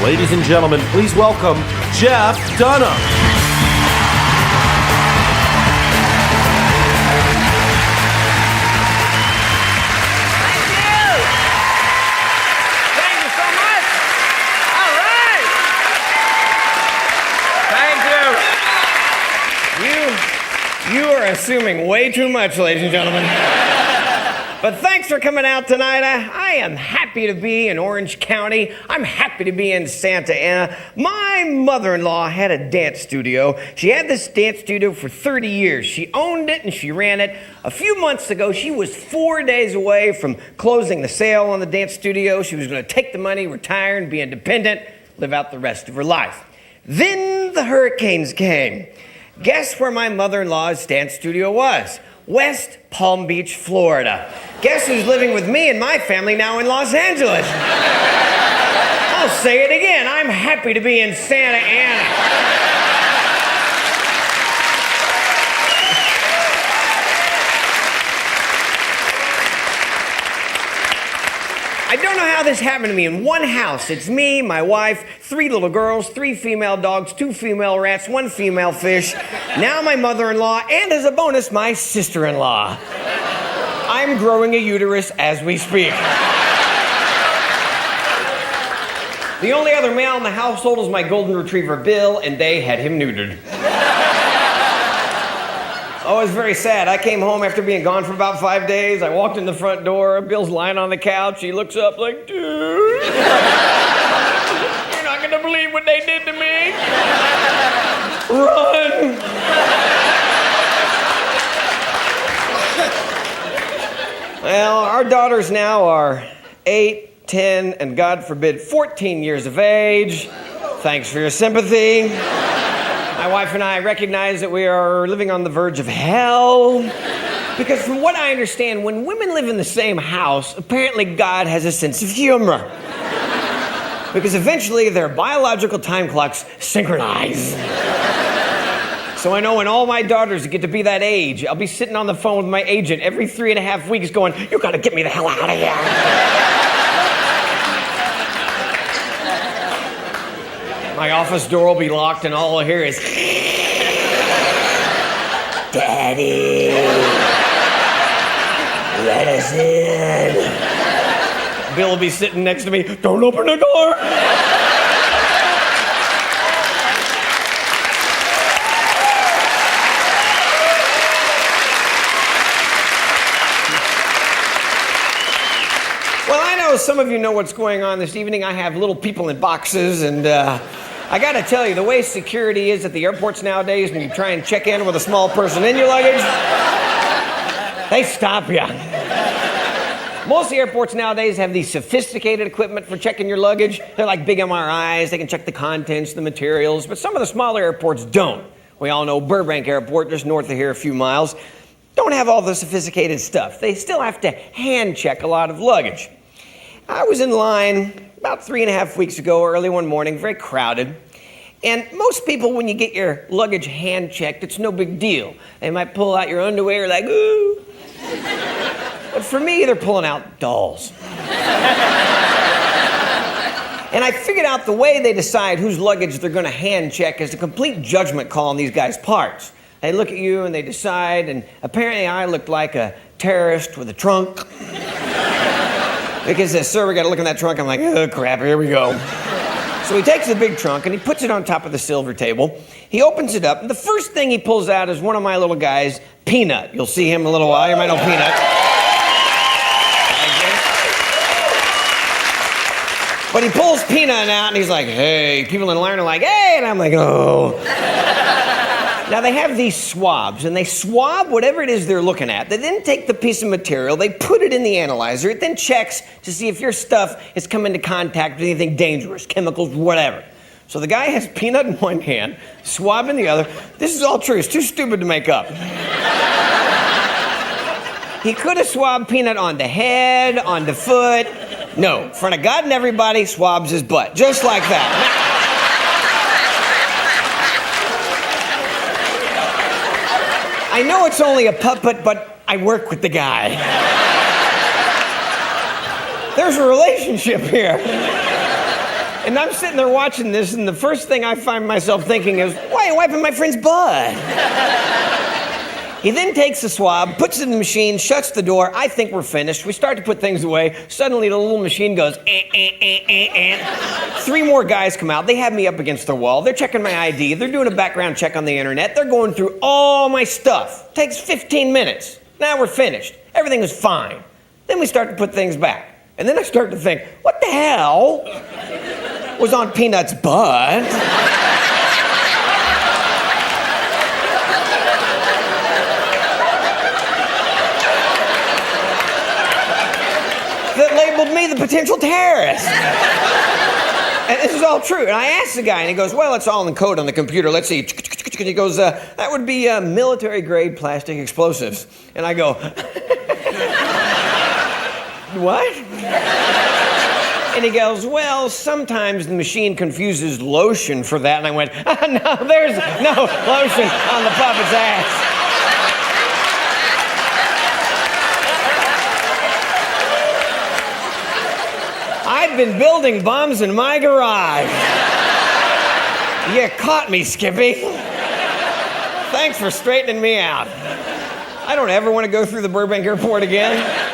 Ladies and gentlemen, please welcome Jeff Dunham. You are assuming way too much, ladies and gentlemen. But thanks for coming out tonight. I am happy to be in Orange County. I'm happy to be in Santa Ana. My mother-in-law had a dance studio. She had this dance studio for 30 years. She owned it and she ran it. A few months ago, she was 4 days away from closing the sale on the dance studio. She was going to take the money, retire, and be independent, live out the rest of her life. Then the hurricanes came. Guess where my mother-in-law's dance studio was? West Palm Beach, Florida. Guess who's living with me and my family now in Los Angeles? I'll say it again. I'm happy to be in Santa Ana. I don't know how this happened to me. In one house, it's me, my wife, 3 little girls, 3 female dogs, 2 female rats, 1 female fish, now my mother-in-law, and as a bonus, my sister-in-law. I'm growing a uterus as we speak. The only other male in the household is my golden retriever, Bill, and they had him neutered. Oh, it was very sad. I came home after being gone for about 5 days. I walked in the front door. Bill's lying on the couch. He looks up like, dude, you're not going to believe what they did to me. Run. Well, our daughters now are 8, 10, and God forbid, 14 years of age. Thanks for your sympathy. My wife and I recognize that we are living on the verge of hell. Because from what I understand, when women live in the same house, apparently God has a sense of humor. Because eventually their biological time clocks synchronize. So I know when all my daughters get to be that age, I'll be sitting on the phone with my agent every 3.5 weeks going, you gotta get me the hell out of here. My office door will be locked and all I'll hear is, Daddy, let us in. Bill will be sitting next to me, don't open the door. Well, I know some of you know what's going on this evening. I have little people in boxes and I gotta tell you, the way security is at the airports nowadays when you try and check in with a small person in your luggage, they stop you. Most of the airports nowadays have these sophisticated equipment for checking your luggage. They're like big MRIs, they can check the contents, the materials, but some of the smaller airports don't. We all know Burbank Airport, just north of here a few miles, don't have all the sophisticated stuff. They still have to hand check a lot of luggage. I was in line about 3.5 weeks ago, early one morning, very crowded. And most people, when you get your luggage hand checked, it's no big deal. They might pull out your underwear like, ooh. But for me, they're pulling out dolls. And I figured out the way they decide whose luggage they're gonna hand check is a complete judgment call on these guys' parts. They look at you and they decide, and apparently I looked like a terrorist with a trunk. Because says, sir, we gotta look in that trunk. I'm like, oh crap, here we go. So he takes the big trunk and he puts it on top of the silver table. He opens it up, and the first thing he pulls out is one of my little guys, Peanut. You'll see him in a little while. You might know Peanut. But he pulls Peanut out and he's like, hey. People in line are like, hey, and I'm like, oh. Now they have these swabs, and they swab whatever it is they're looking at. They then take the piece of material, they put it in the analyzer, it then checks to see if your stuff has come into contact with anything dangerous, chemicals, whatever. So the guy has Peanut in one hand, swab in the other. This is all true, it's too stupid to make up. He could have swabbed Peanut on the head, on the foot. No, in front of God and everybody, swabs his butt, just like that. I know it's only a puppet, but I work with the guy. There's a relationship here. And I'm sitting there watching this, and the first thing I find myself thinking is, why are you wiping my friend's butt? He then takes the swab, puts it in the machine, shuts the door. I think we're finished. We start to put things away. Suddenly, the little machine goes, Three more guys come out. They have me up against the wall. They're checking my ID. They're doing a background check on the internet. They're going through all my stuff. Takes 15 minutes. Now we're finished. Everything was fine. Then we start to put things back. And then I start to think, what the hell was on Peanut's butt? That labeled me the potential terrorist. And this is all true. And I asked the guy, and he goes, well, it's all in code on the computer. Let's see. And he goes, that would be military-grade plastic explosives. And I go, what? And he goes, well, sometimes the machine confuses lotion for that. And I went, no, there's no lotion on the puppet's ass. I've been building bombs in my garage. You caught me, Skippy. Thanks for straightening me out. I don't ever want to go through the Burbank airport again.